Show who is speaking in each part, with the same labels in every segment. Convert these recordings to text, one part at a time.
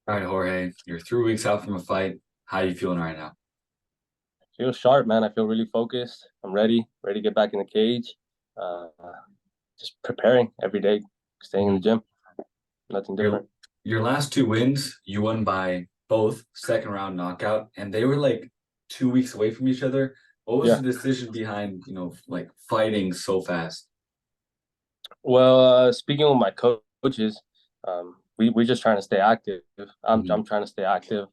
Speaker 1: All right, Jorge, you're 3 weeks out from a fight. How are you feeling right now?
Speaker 2: Feel sharp, man. I feel really focused. I'm ready to get back in the cage. Uh, just preparing every day, staying in the
Speaker 1: Mhm.
Speaker 2: gym. Nothing
Speaker 1: Your
Speaker 2: different.
Speaker 1: your last two wins, you won by both second round knockout, and they were like 2 weeks away from each other. What was
Speaker 2: Yeah.
Speaker 1: the decision behind, like fighting so fast?
Speaker 2: Well, speaking with my coaches, we're just trying to stay active. I'm
Speaker 1: Hmm.
Speaker 2: trying to stay active.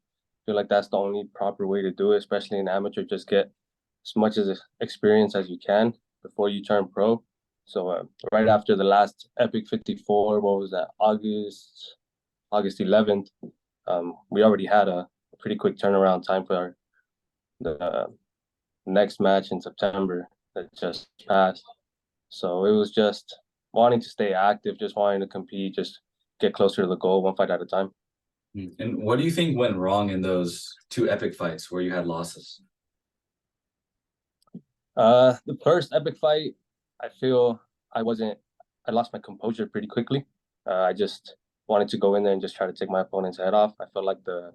Speaker 2: Feel like that's the only proper way to do it, especially in amateur. Just get as much as experience as you can before you turn pro. So right after the last Epic 54, what was that? August 11th. We already had a pretty quick turnaround time for the next match in September that just passed. So it was just wanting to stay active, just wanting to compete, just get closer to the goal, one fight at a time.
Speaker 1: And what do you think went wrong in those two epic fights where you had losses?
Speaker 2: The first epic fight, I feel I wasn't. I lost my composure pretty quickly. I just wanted to go in there and just try to take my opponent's head off. I felt like the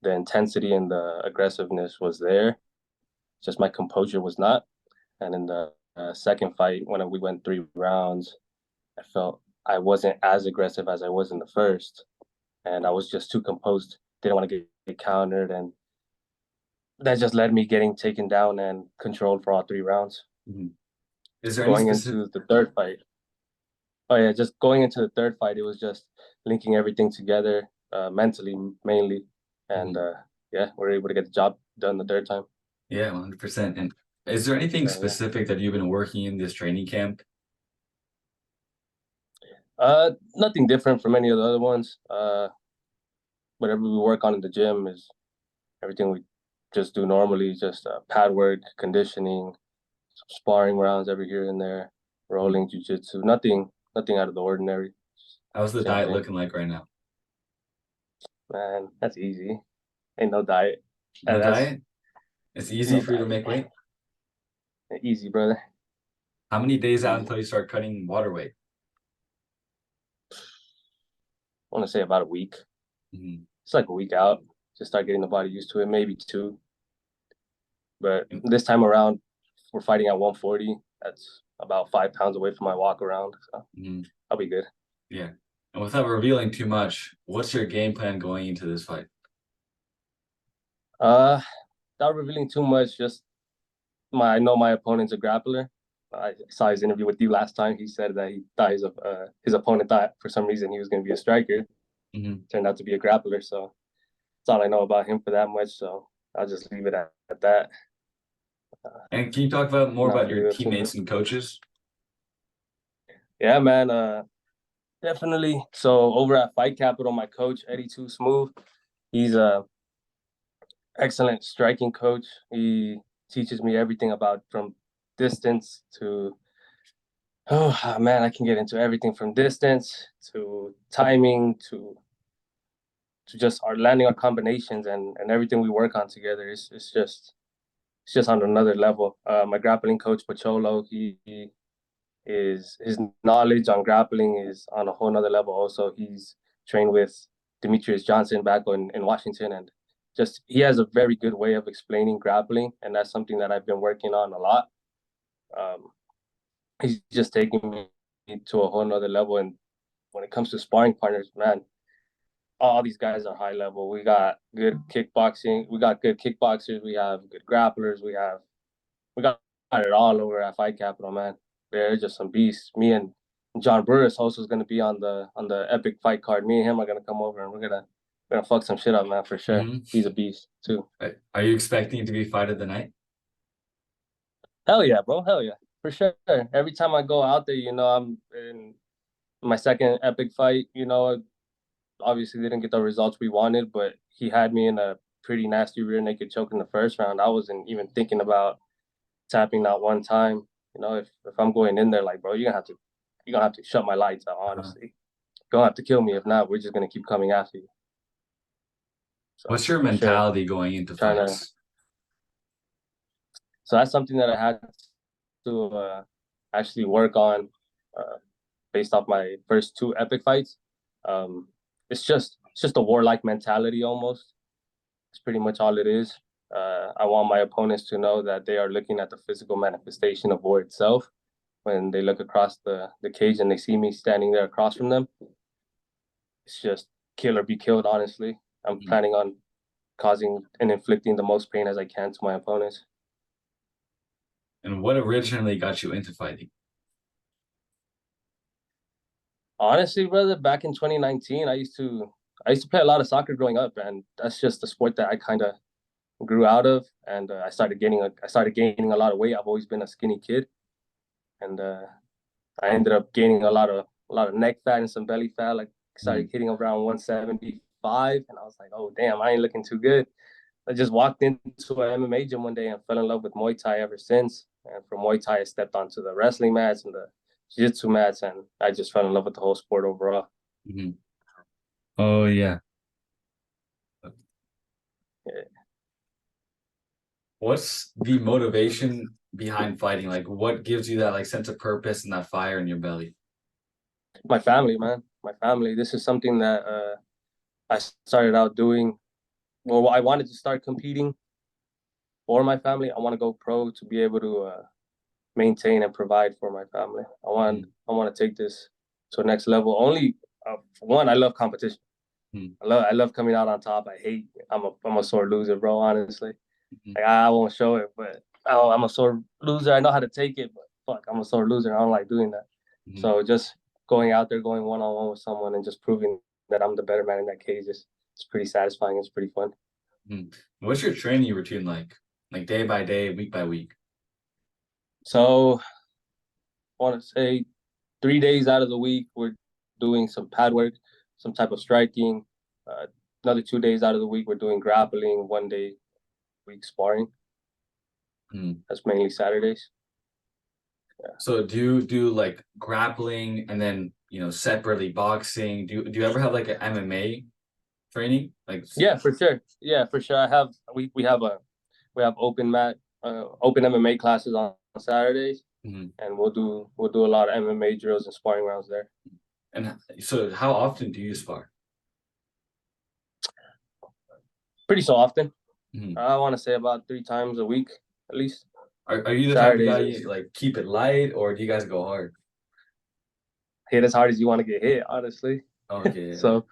Speaker 2: intensity and the aggressiveness was there. Just my composure was not. And in the second fight, when we went 3 rounds, I felt I wasn't as aggressive as I was in the first, and I was just too composed. Didn't want to get countered, and that just led me getting taken down and controlled for all 3 rounds.
Speaker 1: Mhm. Is there any
Speaker 2: Going
Speaker 1: specific?
Speaker 2: into the third fight, oh yeah, just going into the third fight, it was just linking everything together, mentally mainly, and
Speaker 1: Mhm.
Speaker 2: yeah, we're able to get the job done the third time.
Speaker 1: Yeah, 100%. And is there anything
Speaker 2: Yeah.
Speaker 1: specific that you've been working in this training camp?
Speaker 2: Nothing different from any of the other ones. Whatever we work on in the gym is everything we just do normally, just pad work, conditioning, some sparring rounds every here and there, rolling jujitsu. Nothing out of the ordinary.
Speaker 1: How's the
Speaker 2: Same
Speaker 1: diet
Speaker 2: thing.
Speaker 1: looking like right now?
Speaker 2: Man, that's easy. Ain't no diet.
Speaker 1: No
Speaker 2: That's
Speaker 1: diet? It's easy
Speaker 2: no
Speaker 1: for you to
Speaker 2: diet.
Speaker 1: make weight?
Speaker 2: Easy, brother.
Speaker 1: How many days out
Speaker 2: Easy.
Speaker 1: until you start cutting water weight?
Speaker 2: I want to say about a week.
Speaker 1: Mhm.
Speaker 2: It's like a week out. Just start getting the body used to it. Maybe two. But this time around, we're fighting at 140. That's about 5 pounds away from my walk around. So
Speaker 1: Mhm.
Speaker 2: I'll be good.
Speaker 1: Yeah. And without revealing too much, what's your game plan going into this fight?
Speaker 2: Uh, Without revealing too much, just I know my opponent's a grappler. I saw his interview with you last time. He said that he thought his opponent thought for some reason he was going to be a striker.
Speaker 1: Mhm.
Speaker 2: Turned out to be a grappler. So that's all I know about him for that much. So I'll just leave it at that.
Speaker 1: And can you talk about more
Speaker 2: Not
Speaker 1: about your
Speaker 2: reveal too much.
Speaker 1: teammates and coaches?
Speaker 2: Yeah, man. Definitely. So over at Fight Capital, my coach Eddie Too Smooth, he's a excellent striking coach. He teaches me everything about from distance to oh man, I can get into everything from distance to timing to just our landing our combinations and everything we work on together it's just on another level. My grappling coach Pacholo, he is his knowledge on grappling is on a whole nother level. Also, he's trained with Demetrius Johnson back in Washington, and just he has a very good way of explaining grappling, and that's something that I've been working on a lot. Um, he's just taking me to a whole nother level, and when it comes to sparring partners, man, all these guys are high level. We got good kickboxing. We got good kickboxers. We have good grapplers. We got it all over at Fight Capital, man. They're just some beasts. Me and John Burris also is gonna be on the epic fight card. Me and him are gonna come over and we're gonna fuck some shit up, man, for sure.
Speaker 1: Hmm.
Speaker 2: He's a beast too.
Speaker 1: Are you expecting it to be fight of the night?
Speaker 2: Hell yeah, bro. Hell yeah, for sure. Every time I go out there, I'm in my second epic fight. Obviously didn't get the results we wanted, but he had me in a pretty nasty rear naked choke in the first round. I wasn't even thinking about tapping that one time. If I'm going in there like, bro, you're gonna have to shut my lights out,
Speaker 1: Uh,
Speaker 2: honestly. You're gonna have to kill me. If not, we're just gonna keep coming after you. So
Speaker 1: what's your
Speaker 2: for sure.
Speaker 1: mentality going into
Speaker 2: Trying to
Speaker 1: fights?
Speaker 2: so that's something that I had to actually work on uh, based off my first two epic fights. Um, it's just it's just a warlike mentality almost. It's pretty much all it is. I want my opponents to know that they are looking at the physical manifestation of war itself. When they look across the cage and they see me standing there across from them, it's just kill or be killed, honestly. I'm planning on causing and inflicting the most pain as I can to my opponents.
Speaker 1: And what originally got you into fighting?
Speaker 2: Honestly, brother, back in 2019, I used to play a lot of soccer growing up, and that's just the sport that I kind of grew out of. And I started gaining a lot of weight. I've always been a skinny kid, and I ended up gaining a lot of neck fat and some belly fat. Like started hitting around 175, and I was like, oh damn, I ain't looking too good. I just walked into an MMA gym one day and fell in love with Muay Thai ever since. And from Muay Thai, I stepped onto the wrestling mats and the jiu-jitsu mats, and I just fell in love with the whole sport overall.
Speaker 1: Mm-hmm. Oh yeah.
Speaker 2: Yeah.
Speaker 1: What's the motivation behind fighting? Like, what gives you that like sense of purpose and that fire in your belly?
Speaker 2: My family, man, my family. This is something that I started out doing. Well, I wanted to start competing for my family. I want to go pro to be able to maintain and provide for my family. I want to take this to the next level. Only for one, I love competition. I love coming out on top. I'm a sore loser, bro. Honestly, like I won't show it, but I'm a sore loser. I know how to take it, but fuck, I'm a sore loser. I don't like doing that. So just going out there, going one on one with someone, and just proving that I'm the better man in that cage is it's pretty satisfying. It's pretty fun.
Speaker 1: What's your training routine like day by day, week by week?
Speaker 2: So I want to say 3 days out of the week we're doing some pad work, some type of striking. Another 2 days out of the week we're doing grappling. 1 day week sparring. That's mainly Saturdays.
Speaker 1: Yeah. So do you do like grappling and then separately boxing? Do you ever have like an MMA training? Like
Speaker 2: yeah, for sure. Yeah, for sure. We have open MMA classes on Saturdays, and we'll do a lot of MMA drills and sparring rounds there.
Speaker 1: And so, how often do you spar?
Speaker 2: Pretty so often. I want to say about 3 times a week at least.
Speaker 1: Are you the type of guy you like keep it light, or do you guys go hard?
Speaker 2: Hit as hard as you want to get hit, honestly.
Speaker 1: Okay.
Speaker 2: So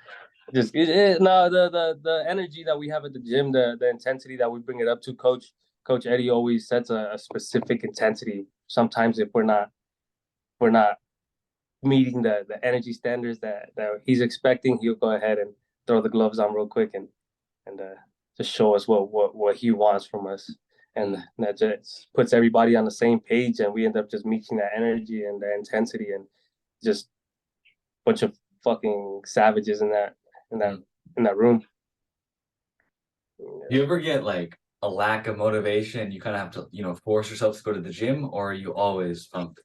Speaker 2: just no, the energy that we have at the gym, the intensity that we bring it up to, Coach Eddie always sets a specific intensity. Sometimes if we're not meeting the energy standards that he's expecting, he'll go ahead and throw the gloves on real quick and just show us what he wants from us. And that just puts everybody on the same page, and we end up just meeting that energy and the intensity, and just a bunch of fucking savages in that room.
Speaker 1: Do you ever get like a lack of motivation? You kind of have to, force yourself to go to the gym, or are you always pumped?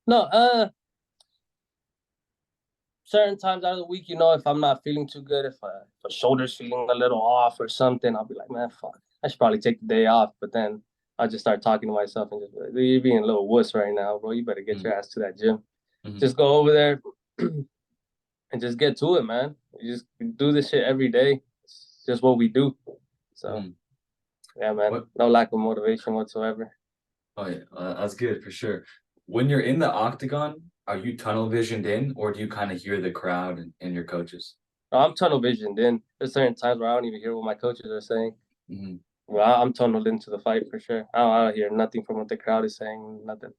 Speaker 2: No, certain times out of the week, if I'm not feeling too good, if a shoulder's feeling a little off or something, I'll be like, man, fuck, I should probably take the day off. But then I just start talking to myself and just be like, you're being a little wuss right now, bro. You better get your ass to that gym. Just go over there and just get to it, man. You just do this shit every day. It's just what we do. So, yeah, man, no lack of motivation whatsoever.
Speaker 1: Oh yeah, that's good for sure. When you're in the octagon, are you tunnel visioned in, or do you kind of hear the crowd and your coaches?
Speaker 2: No, I'm tunnel visioned in. There's certain times where I don't even hear what my coaches are saying. Well, I'm tunneled into the fight for sure. I don't hear nothing from what the crowd is saying. Nothing.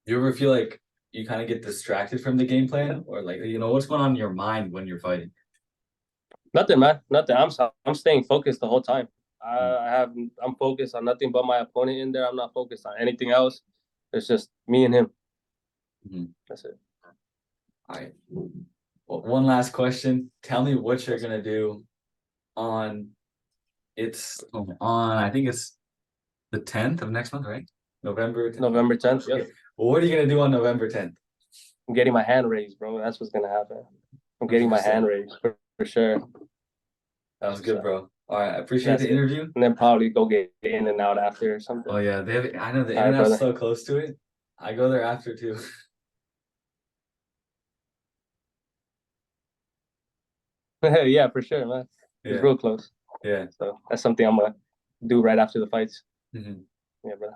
Speaker 1: Do you ever feel like you kind of get distracted from the game plan, or like what's going on in your mind when you're fighting?
Speaker 2: Nothing, man. Nothing. I'm staying focused the whole time. I'm focused on nothing but my opponent in there. I'm not focused on anything else. It's just me and him. That's it.
Speaker 1: All right. Well, one last question. Tell me what you're gonna do on. I think it's the 10th of next month, right? November 10th.
Speaker 2: November 10th.
Speaker 1: Okay. Well, what are you gonna do on November 10th?
Speaker 2: I'm getting my hand raised, bro. That's what's gonna happen. I'm getting my hand raised for sure.
Speaker 1: That was good, bro. All right, I appreciate the interview.
Speaker 2: And then probably go get in and out after or something.
Speaker 1: Oh yeah, I know the internet's so close to it. I go there after too.
Speaker 2: Yeah, for sure, man. It was
Speaker 1: Yeah,
Speaker 2: real close.
Speaker 1: yeah.
Speaker 2: So that's something I'm gonna do right after the fights.
Speaker 1: Mhm.
Speaker 2: Yeah, bro.